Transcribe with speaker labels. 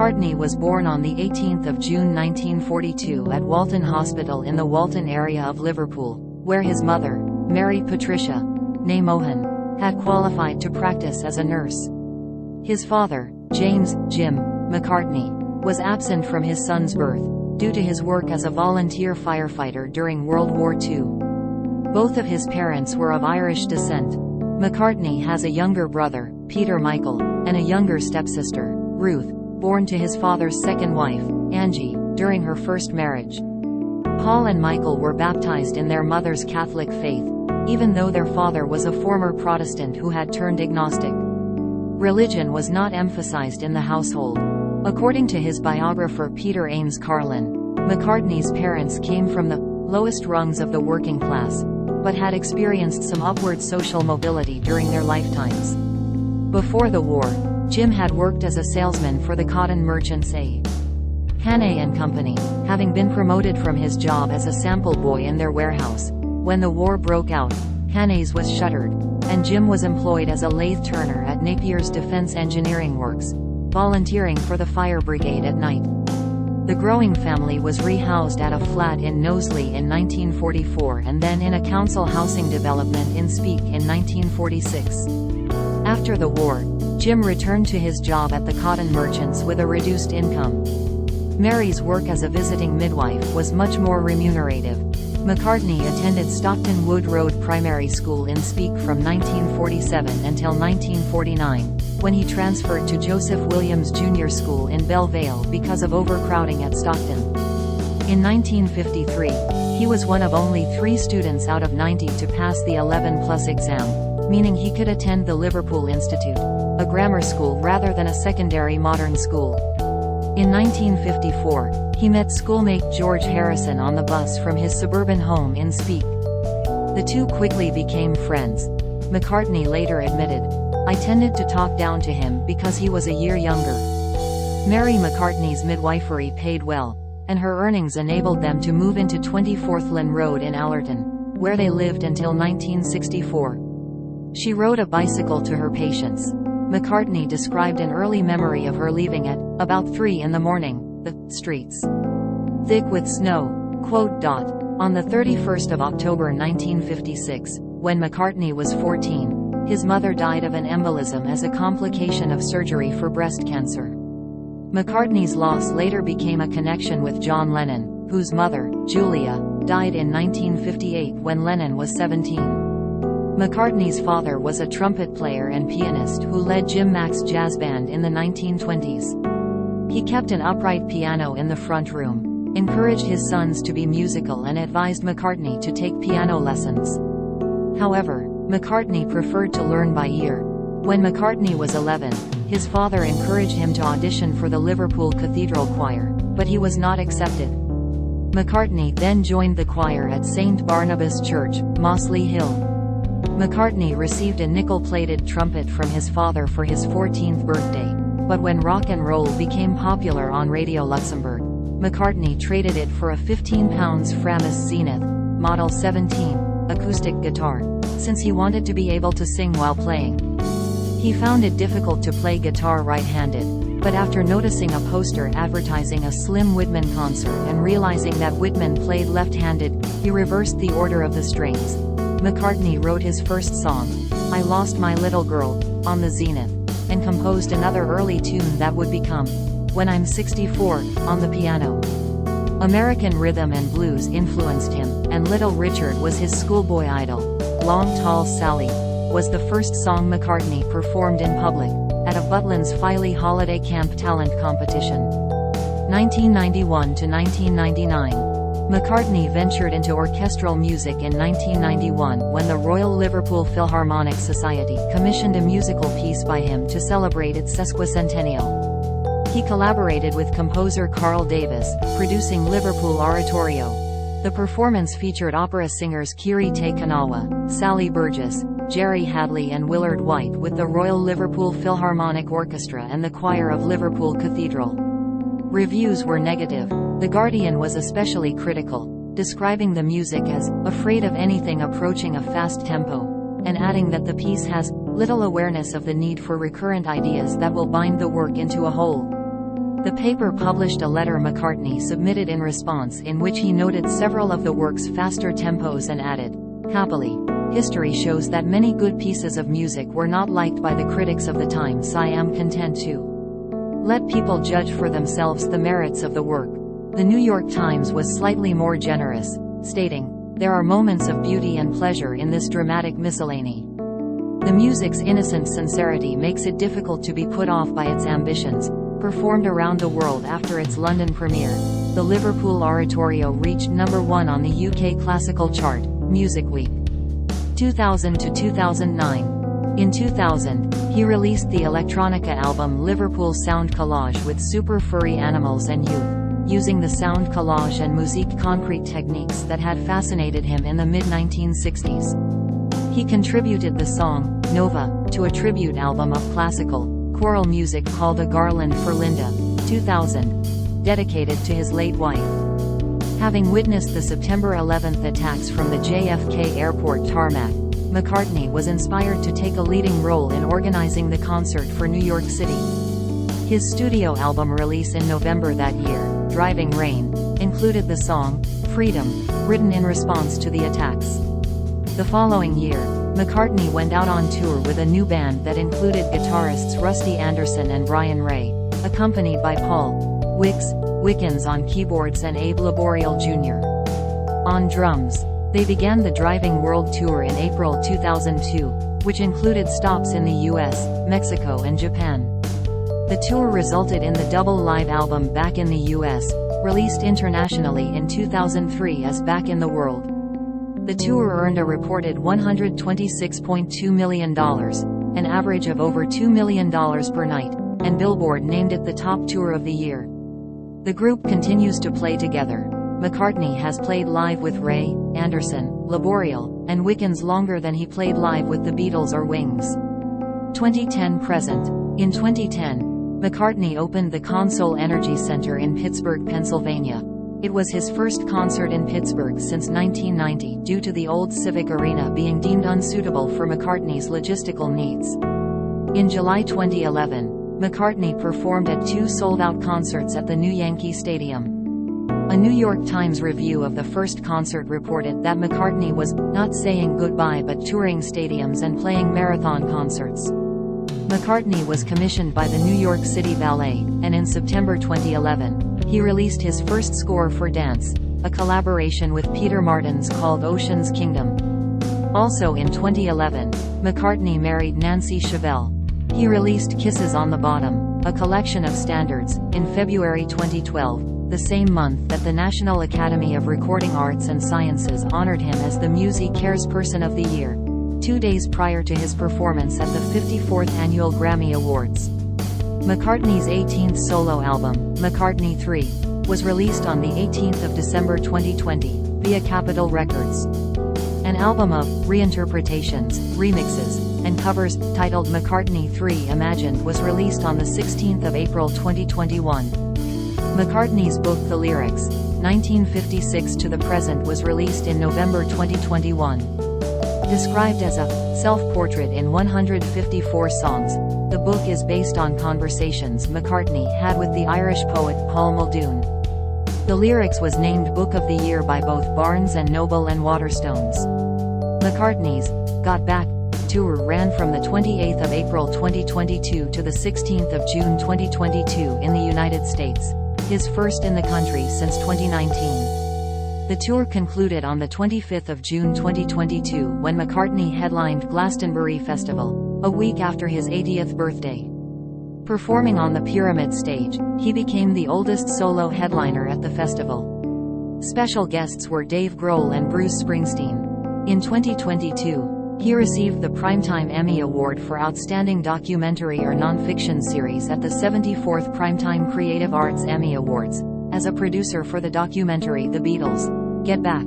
Speaker 1: McCartney was born on 18 June 1942 at Walton Hospital in the Walton area of Liverpool, where his mother, Mary Patricia, née Mohin, had qualified to practice as a nurse. His father, James Jim McCartney, was absent from his son's birth, due to his work as a volunteer firefighter during World War II. Both of his parents were of Irish descent. McCartney has a younger brother, Peter Michael, and a younger stepsister, Ruth, born to his father's second wife, Angie, during her first marriage. Paul and Michael were baptized in their mother's Catholic faith, even though their father was a former Protestant who had turned agnostic. Religion was not emphasized in the household. According to his biographer Peter Ames Carlin, McCartney's parents came from the lowest rungs of the working class, but had experienced some upward social mobility during their lifetimes. Before the war, Jim had worked as a salesman for the cotton merchants A. Hannay & Company, having been promoted from his job as a sample boy in their warehouse. When the war broke out, Hannay's was shuttered, and Jim was employed as a lathe turner at Napier's Defense Engineering Works, volunteering for the fire brigade at night. The growing family was rehoused at a flat in Knowsley in 1944 and then in a council housing development in Speke in 1946. After the war, Jim returned to his job at the cotton merchants with a reduced income. Mary's work as a visiting midwife was much more remunerative. McCartney attended Stockton Wood Road Primary School in Speke from 1947 until 1949, when he transferred to Joseph Williams Junior School in Belle Vale because of overcrowding at Stockton. In 1953, he was one of only 3 students out of 90 to pass the 11+ exam, meaning he could attend the Liverpool Institute, a grammar school rather than a secondary modern school. In 1954, he met schoolmate George Harrison on the bus from his suburban home in Speke. The two quickly became friends. McCartney later admitted, "I tended to talk down to him because he was a year younger." Mary McCartney's midwifery paid well, and her earnings enabled them to move into 24th Lynn Road in Allerton, where they lived until 1964. She rode a bicycle to her patients. McCartney described an early memory of her leaving at about 3 in the morning, the streets thick with snow. On the 31st of October 1956, when McCartney was 14, his mother died of an embolism as a complication of surgery for breast cancer. McCartney's loss later became a connection with John Lennon, whose mother, Julia, died in 1958 when Lennon was 17. McCartney's father was a trumpet player and pianist who led Jim Mack's jazz band in the 1920s. He kept an upright piano in the front room, encouraged his sons to be musical and advised McCartney to take piano lessons. However, McCartney preferred to learn by ear. When McCartney was 11, his father encouraged him to audition for the Liverpool Cathedral Choir, but he was not accepted. McCartney then joined the choir at St. Barnabas Church, Mossley Hill. McCartney received a nickel-plated trumpet from his father for his 14th birthday, but when rock and roll became popular on Radio Luxembourg, McCartney traded it for a £15 Framus Zenith, Model 17, acoustic guitar, since he wanted to be able to sing while playing. He found it difficult to play guitar right-handed, but after noticing a poster advertising a Slim Whitman concert and realizing that Whitman played left-handed, he reversed the order of the strings. McCartney wrote his first song, "I Lost My Little Girl," on the Zenith, and composed another early tune that would become "When I'm 64," on the piano. American rhythm and blues influenced him, and Little Richard was his schoolboy idol. Long Tall Sally was the first song McCartney performed in public, at a Butlins Filey Holiday Camp talent competition. 1991 to 1999. McCartney ventured into orchestral music in 1991 when the Royal Liverpool Philharmonic Society commissioned a musical piece by him to celebrate its sesquicentennial. He collaborated with composer Carl Davis, producing Liverpool Oratorio. The performance featured opera singers Kiri Te Kanawa, Sally Burgess, Jerry Hadley and Willard White with the Royal Liverpool Philharmonic Orchestra and the choir of Liverpool Cathedral. Reviews were negative. The Guardian was especially critical, describing the music as afraid of anything approaching a fast tempo, and adding that the piece has little awareness of the need for recurrent ideas that will bind the work into a whole. The paper published a letter McCartney submitted in response, in which he noted several of the work's faster tempos and added, "Happily, history shows that many good pieces of music were not liked by the critics of the time, so I am content to let people judge for themselves the merits of the work." The New York Times was slightly more generous, stating, "There are moments of beauty and pleasure in this dramatic miscellany. The music's innocent sincerity makes it difficult to be put off by its ambitions." Performed around the world after its London premiere, the Liverpool oratorio reached #1 on the UK classical chart, Music Week 2000 to 2009. In 2000, he released the electronica album Liverpool Sound Collage with super furry animals and youth, using the sound collage and musique concrete techniques that had fascinated him in the mid-1960s. He contributed the song, Nova, to a tribute album of classical, choral music called A Garland for Linda, 2000, dedicated to his late wife. Having witnessed the September 11th attacks from the JFK airport tarmac, McCartney was inspired to take a leading role in organizing the concert for New York City. His studio album release in November that year, Driving Rain, included the song, Freedom, written in response to the attacks. The following year, McCartney went out on tour with a new band that included guitarists Rusty Anderson and Brian Ray, accompanied by Paul Wickens on keyboards and Abe Laboriel Jr. on drums. They began the Driving World Tour in April 2002, which included stops in the US, Mexico and Japan. The tour resulted in the double live album Back in the US, released internationally in 2003 as Back in the World. The tour earned a reported $126.2 million, an average of over $2 million per night, and Billboard named it the top tour of the year. The group continues to play together. McCartney has played live with Ray, Anderson, Laboriel, and Wickens longer than he played live with the Beatles or Wings. 2010 present. In 2010, McCartney opened the Consol Energy Center in Pittsburgh, Pennsylvania. It was his first concert in Pittsburgh since 1990 due to the old Civic Arena being deemed unsuitable for McCartney's logistical needs. In July 2011, McCartney performed at 2 sold-out concerts at the new Yankee Stadium. A New York Times review of the first concert reported that McCartney was not saying goodbye but touring stadiums and playing marathon concerts. McCartney was commissioned by the New York City Ballet, and in September 2011, he released his first score for Dance, a collaboration with Peter Martins called Ocean's Kingdom. Also in 2011, McCartney married Nancy Chevelle. He released Kisses on the Bottom, a collection of standards, in February 2012, the same month that the National Academy of Recording Arts and Sciences honored him as the Music Cares Person of the Year, 2 days prior to his performance at the 54th Annual Grammy Awards. McCartney's 18th solo album, McCartney 3, was released on the 18th of December 2020, via Capitol Records. An album of reinterpretations, remixes, and covers, titled McCartney 3 Imagined, was released on the 16th of April 2021. McCartney's book The Lyrics, 1956 to the Present was released in November 2021. Described as a self-portrait in 154 songs, the book is based on conversations McCartney had with the Irish poet Paul Muldoon. The Lyrics was named Book of the Year by both Barnes & Noble and Waterstones. McCartney's Got Back tour ran from the 28th of April 2022 to the 16th of June 2022 in the United States, his first in the country since 2019. The tour concluded on the 25th of June 2022 when McCartney headlined Glastonbury Festival, a week after his 80th birthday. Performing on the Pyramid stage, he became the oldest solo headliner at the festival. Special guests were Dave Grohl and Bruce Springsteen. In 2022, he received the Primetime Emmy Award for Outstanding Documentary or Nonfiction Series at the 74th Primetime Creative Arts Emmy Awards, as a producer for the documentary The Beatles, Get Back.